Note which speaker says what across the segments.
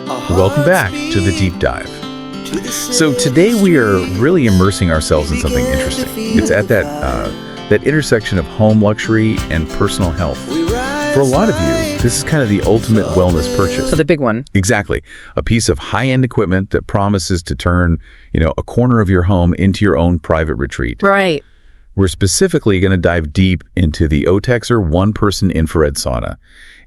Speaker 1: Welcome back to the deep dive. So today we are really immersing ourselves in something interesting. It's at that intersection of home luxury and personal health. For a lot of you, this is kind of the ultimate wellness purchase.
Speaker 2: So the big one.
Speaker 1: Exactly. A piece of high-end equipment that promises to turn, a corner of your home into your own private retreat.
Speaker 2: Right.
Speaker 1: We're specifically going to dive deep into the OUTEXER one-person infrared sauna.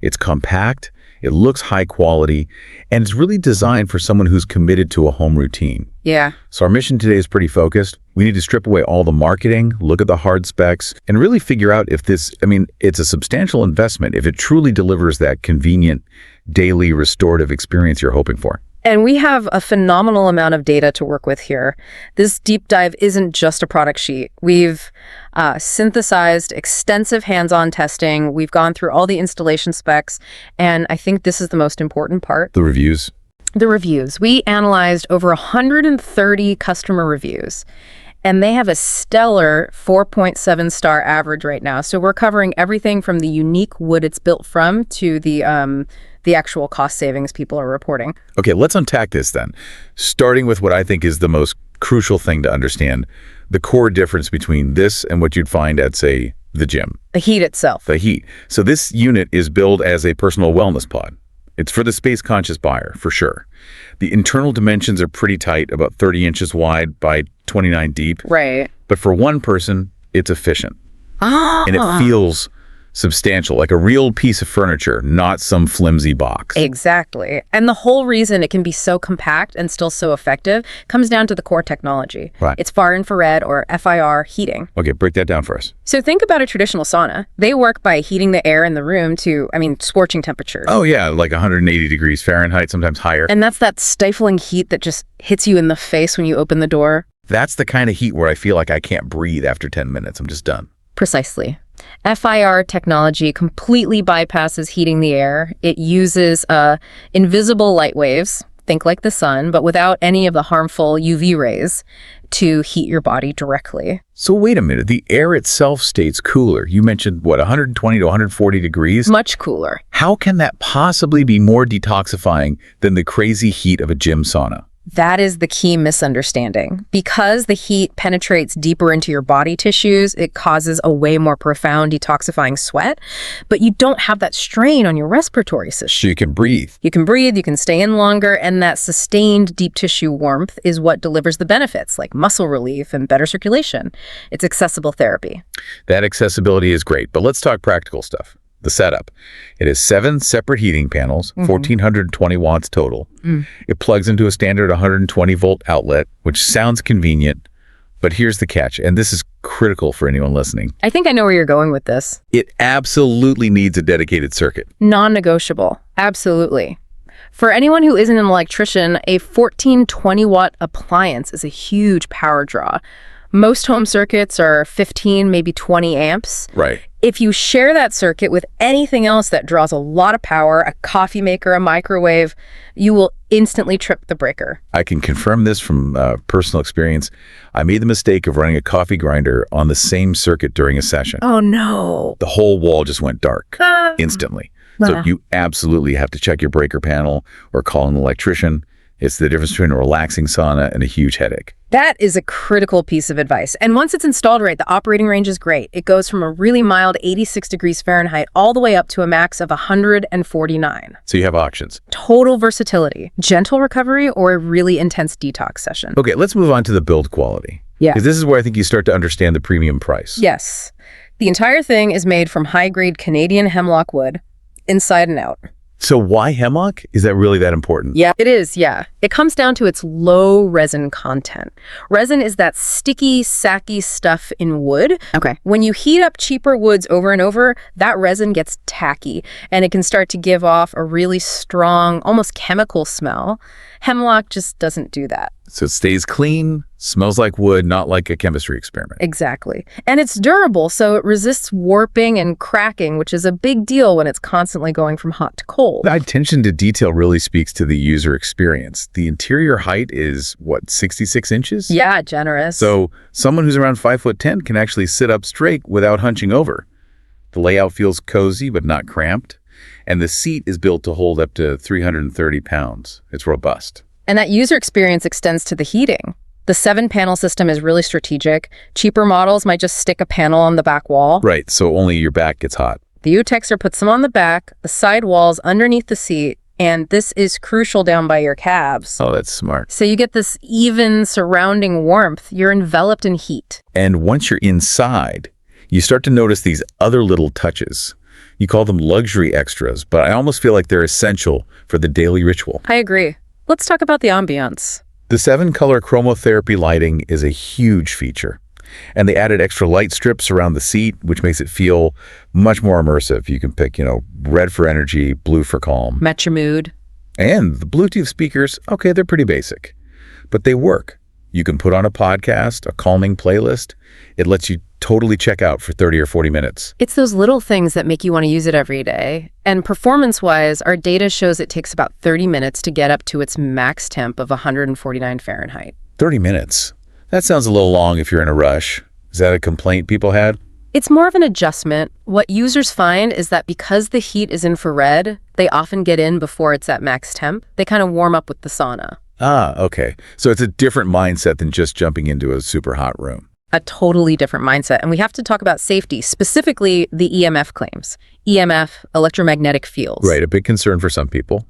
Speaker 1: It's compact, it looks high quality, and it's really designed for someone who's committed to a home routine.
Speaker 2: Yeah.
Speaker 1: So our mission today is pretty focused. We need to strip away all the marketing, look at the hard specs, and really figure out if it's a substantial investment, if it truly delivers that convenient, daily restorative experience you're hoping for.
Speaker 2: And we have a phenomenal amount of data to work with here. This deep dive isn't just a product sheet. We've synthesized extensive hands-on testing. We've gone through all the installation specs. And I think this is the most important part.
Speaker 1: The reviews.
Speaker 2: The reviews. We analyzed over 130 customer reviews. And they have a stellar 4.7 star average right now. So we're covering everything from the unique wood it's built from to the actual cost savings people are reporting.
Speaker 1: Okay, let's unpack this then. Starting with what I think is the most crucial thing to understand, the core difference between this and what you'd find at, say, the gym.
Speaker 2: The heat itself.
Speaker 1: The heat. So this unit is billed as a personal wellness pod. It's for the space-conscious buyer, for sure. The internal dimensions are pretty tight, about 30 inches wide by 29 deep.
Speaker 2: Right.
Speaker 1: But for one person, it's efficient. And it feels substantial, like a real piece of furniture, not some flimsy box.
Speaker 2: Exactly. And the whole reason it can be so compact and still so effective comes down to the core technology.
Speaker 1: Right.
Speaker 2: It's far infrared or FIR heating.
Speaker 1: Okay, break that down for us.
Speaker 2: So think about a traditional sauna. They work by heating the air in the room to, scorching temperatures.
Speaker 1: Oh yeah, like 180 degrees Fahrenheit, sometimes higher.
Speaker 2: And that's that stifling heat that just hits you in the face when you open the door.
Speaker 1: That's the kind of heat where I feel like I can't breathe after 10 minutes. I'm just done.
Speaker 2: Precisely. FIR technology completely bypasses heating the air. It uses invisible light waves, think like the sun, but without any of the harmful UV rays to heat your body directly.
Speaker 1: So wait a minute, the air itself stays cooler. You mentioned, 120 to 140 degrees?
Speaker 2: Much cooler.
Speaker 1: How can that possibly be more detoxifying than the crazy heat of a gym sauna?
Speaker 2: That is the key misunderstanding. Because the heat penetrates deeper into your body tissues, it causes a way more profound detoxifying sweat, but you don't have that strain on your respiratory system.
Speaker 1: So you can breathe.
Speaker 2: You can breathe, you can stay in longer, and that sustained deep tissue warmth is what delivers the benefits, like muscle relief and better circulation. It's accessible therapy.
Speaker 1: That accessibility is great, but let's talk practical stuff. The setup. It has 7 separate heating panels, 1,420 watts total. It plugs into a standard 120 volt outlet, which sounds convenient, but here's the catch, and this is critical for anyone listening.
Speaker 2: I think I know where you're going with this.
Speaker 1: It absolutely needs a dedicated circuit.
Speaker 2: Non-negotiable. Absolutely. For anyone who isn't an electrician, a 1420 watt appliance is a huge power draw. Most home circuits are 15, maybe 20 amps.
Speaker 1: Right.
Speaker 2: If you share that circuit with anything else that draws a lot of power, a coffee maker, a microwave, you will instantly trip the breaker.
Speaker 1: I can confirm this from personal experience. I made the mistake of running a coffee grinder on the same circuit during a session.
Speaker 2: Oh, no.
Speaker 1: The whole wall just went dark instantly. So you absolutely have to check your breaker panel or call an electrician. It's the difference between a relaxing sauna and a huge headache.
Speaker 2: That is a critical piece of advice. And once it's installed right, the operating range is great. It goes from a really mild 86 degrees Fahrenheit all the way up to a max of 149.
Speaker 1: So you have options.
Speaker 2: Total versatility, gentle recovery, or a really intense detox session.
Speaker 1: Okay, let's move on to the build quality.
Speaker 2: Yeah.
Speaker 1: Because this is where I think you start to understand the premium price.
Speaker 2: Yes. The entire thing is made from high-grade Canadian hemlock wood, inside and out.
Speaker 1: So why hemlock? Is that really that important?
Speaker 2: Yeah, it is, yeah. It comes down to its low resin content. Resin is that sticky, sacky stuff in wood. Okay. When you heat up cheaper woods over and over, that resin gets tacky, and it can start to give off a really strong, almost chemical smell. Hemlock just doesn't do that.
Speaker 1: So it stays clean, smells like wood, not like a chemistry experiment.
Speaker 2: Exactly. And it's durable, so it resists warping and cracking, which is a big deal when it's constantly going from hot to cold.
Speaker 1: The attention to detail really speaks to the user experience. The interior height is, 66 inches?
Speaker 2: Yeah, generous.
Speaker 1: So someone who's around 5'10" can actually sit up straight without hunching over. The layout feels cozy, but not cramped. And the seat is built to hold up to 330 pounds. It's robust.
Speaker 2: And that user experience extends to the heating. The 7-panel system is really strategic. Cheaper models might just stick a panel on the back wall.
Speaker 1: Right, so only your back gets hot.
Speaker 2: The OUTEXER puts them on the back, the side walls underneath the seat, and this is crucial down by your calves.
Speaker 1: Oh, that's smart.
Speaker 2: So you get this even surrounding warmth. You're enveloped in heat.
Speaker 1: And once you're inside, you start to notice these other little touches. You call them luxury extras, but I almost feel like they're essential for the daily ritual.
Speaker 2: I agree. Let's talk about the ambiance.
Speaker 1: The 7-color chromotherapy lighting is a huge feature. And they added extra light strips around the seat, which makes it feel much more immersive. You can pick, red for energy, blue for calm.
Speaker 2: Match your mood.
Speaker 1: And the Bluetooth speakers, okay, they're pretty basic, but they work. You can put on a podcast, a calming playlist. It lets you totally check out for 30 or 40 minutes.
Speaker 2: It's those little things that make you want to use it every day. And performance-wise, our data shows it takes about 30 minutes to get up to its max temp of 149 Fahrenheit.
Speaker 1: 30 minutes? That sounds a little long if you're in a rush. Is that a complaint people had?
Speaker 2: It's more of an adjustment. What users find is that because the heat is infrared, they often get in before it's at max temp. They kind of warm up with the sauna.
Speaker 1: Ah, okay. So it's a different mindset than just jumping into a super hot room.
Speaker 2: A totally different mindset. And we have to talk about safety, specifically the EMF claims. EMF, electromagnetic fields.
Speaker 1: Right, a big concern for some people.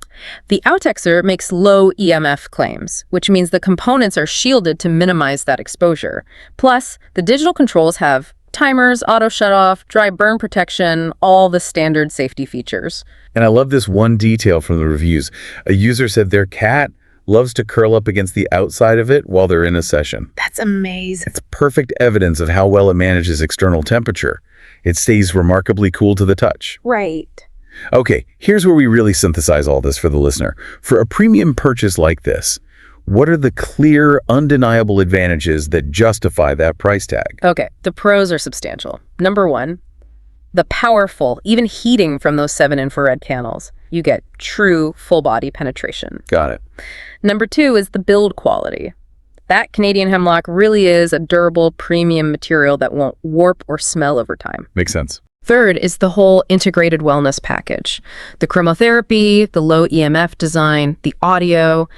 Speaker 2: The OUTEXer makes low EMF claims, which means the components are shielded to minimize that exposure. Plus, the digital controls have timers, auto shutoff, dry burn protection, all the standard safety features.
Speaker 1: And I love this one detail from the reviews. A user said their cat loves to curl up against the outside of it while they're in a session.
Speaker 2: That's amazing.
Speaker 1: It's perfect evidence of how well it manages external temperature. It stays remarkably cool to the touch.
Speaker 2: Right.
Speaker 1: Okay, here's where we really synthesize all this for the listener. For a premium purchase like this, what are the clear, undeniable advantages that justify that price tag?
Speaker 2: Okay, the pros are substantial. Number one, the powerful, even heating from those 7 infrared panels. You get true full-body penetration.
Speaker 1: Got it.
Speaker 2: Number two is the build quality. That Canadian hemlock really is a durable, premium material that won't warp or smell over time.
Speaker 1: Makes sense.
Speaker 2: Third is the whole integrated wellness package. The chromotherapy, the low EMF design, the audio,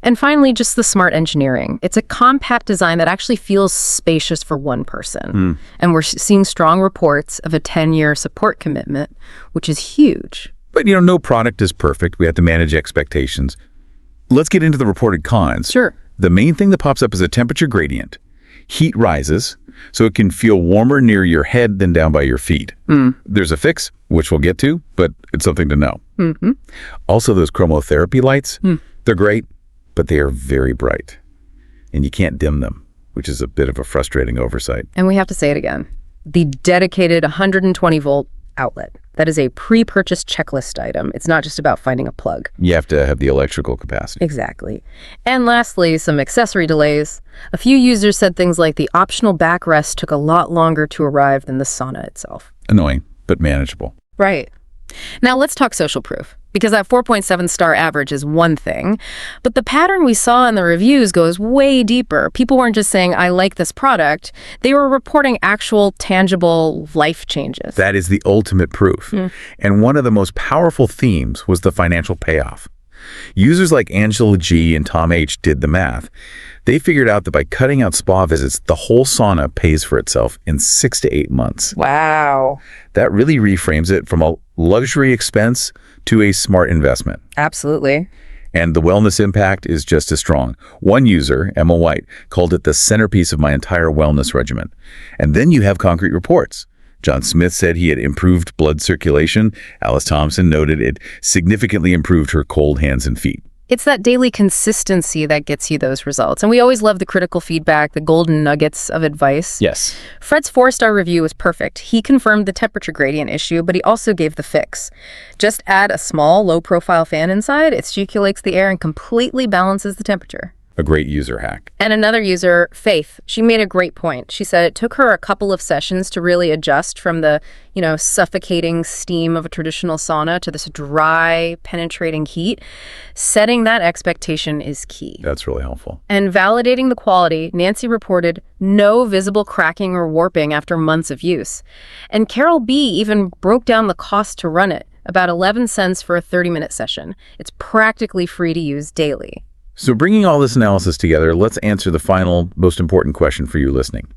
Speaker 2: and finally, just the smart engineering. It's a compact design that actually feels spacious for one person. And we're seeing strong reports of a 10-year support commitment, which is huge.
Speaker 1: But, no product is perfect. We have to manage expectations. Let's get into the reported cons.
Speaker 2: Sure.
Speaker 1: The main thing that pops up is a temperature gradient. Heat rises, so it can feel warmer near your head than down by your feet. There's a fix, which we'll get to, but it's something to know. Also, those chromotherapy lights, they're great, but they are very bright. And you can't dim them, which is a bit of a frustrating oversight.
Speaker 2: And we have to say it again. The dedicated 120-volt outlet. That is a pre-purchase checklist item. It's not just about finding a plug.
Speaker 1: You have to have the electrical capacity.
Speaker 2: Exactly. And lastly, some accessory delays. A few users said things like the optional backrest took a lot longer to arrive than the sauna itself.
Speaker 1: Annoying, but manageable.
Speaker 2: Right. Now let's talk social proof, because that 4.7 star average is one thing, but the pattern we saw in the reviews goes way deeper. People weren't just saying, I like this product. They were reporting actual, tangible life changes.
Speaker 1: That is the ultimate proof. And one of the most powerful themes was the financial payoff. Users like Angela G. and Tom H. did the math. They figured out that by cutting out spa visits, the whole sauna pays for itself in 6 to 8 months.
Speaker 2: Wow.
Speaker 1: That really reframes it from a luxury expense to a smart investment.
Speaker 2: Absolutely.
Speaker 1: And the wellness impact is just as strong. One user, Emma White, called it the centerpiece of my entire wellness regimen. And then you have concrete reports. John Smith said he had improved blood circulation. Alice Thompson noted it significantly improved her cold hands and feet.
Speaker 2: It's that daily consistency that gets you those results. And we always love the critical feedback, the golden nuggets of advice.
Speaker 1: Yes.
Speaker 2: Fred's 4-star review was perfect. He confirmed the temperature gradient issue, but he also gave the fix. Just add a small, low-profile fan inside. It circulates the air and completely balances the temperature.
Speaker 1: A great user hack.
Speaker 2: And another user, Faith, she made a great point. She said it took her a couple of sessions to really adjust from the, suffocating steam of a traditional sauna to this dry, penetrating heat. Setting that expectation is key.
Speaker 1: That's really helpful.
Speaker 2: And validating the quality, Nancy reported no visible cracking or warping after months of use. And Carol B. even broke down the cost to run it. about 11 cents for a 30-minute session. It's practically free to use daily.
Speaker 1: So bringing all this analysis together, let's answer the final, most important question for you listening.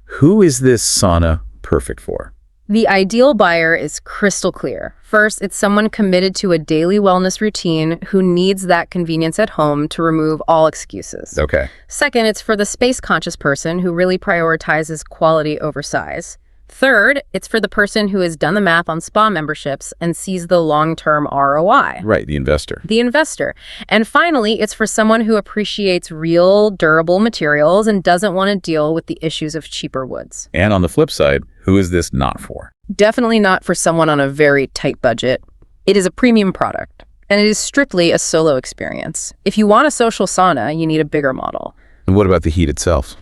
Speaker 1: Who is this sauna perfect for?
Speaker 2: The ideal buyer is crystal clear. First, it's someone committed to a daily wellness routine who needs that convenience at home to remove all excuses.
Speaker 1: Okay.
Speaker 2: Second, it's for the space-conscious person who really prioritizes quality over size. Third, it's for the person who has done the math on spa memberships and sees the long-term ROI.
Speaker 1: Right, the investor.
Speaker 2: The investor. And finally, it's for someone who appreciates real, durable materials and doesn't want to deal with the issues of cheaper woods.
Speaker 1: And on the flip side, who is this not for?
Speaker 2: Definitely not for someone on a very tight budget. It is a premium product, and it is strictly a solo experience. If you want a social sauna, you need a bigger model.
Speaker 1: And what about the heat itself?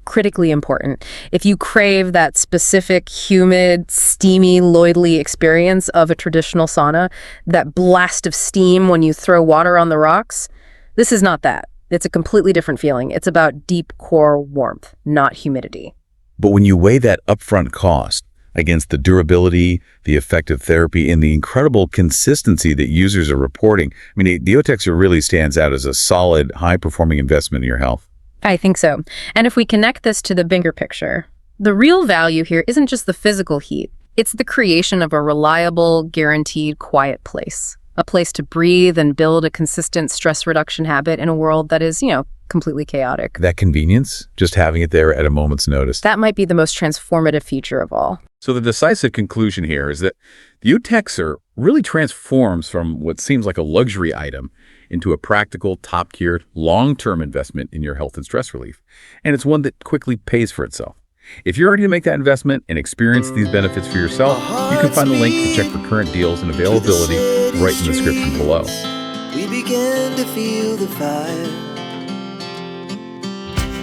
Speaker 2: Critically important. If you crave that specific, humid, steamy, loidly experience of a traditional sauna, that blast of steam when you throw water on the rocks, this is not that. It's a completely different feeling. It's about deep core warmth, not humidity.
Speaker 1: But when you weigh that upfront cost against the durability, the effective therapy, and the incredible consistency that users are reporting, I mean, the OUTEXER really stands out as a solid, high-performing investment in your health.
Speaker 2: I think so. And if we connect this to the bigger picture, the real value here isn't just the physical heat. It's the creation of a reliable, guaranteed, quiet place. A place to breathe and build a consistent stress reduction habit in a world that is, completely chaotic.
Speaker 1: That convenience, just having it there at a moment's notice.
Speaker 2: That might be the most transformative feature of all.
Speaker 1: So the decisive conclusion here is that the OUTEXER really transforms from what seems like a luxury item into a practical, top-tiered, long-term investment in your health and stress relief. And it's one that quickly pays for itself. If you're ready to make that investment and experience these benefits for yourself, you can find the link to check for current deals and availability right in the description below.
Speaker 3: We began to feel the fire.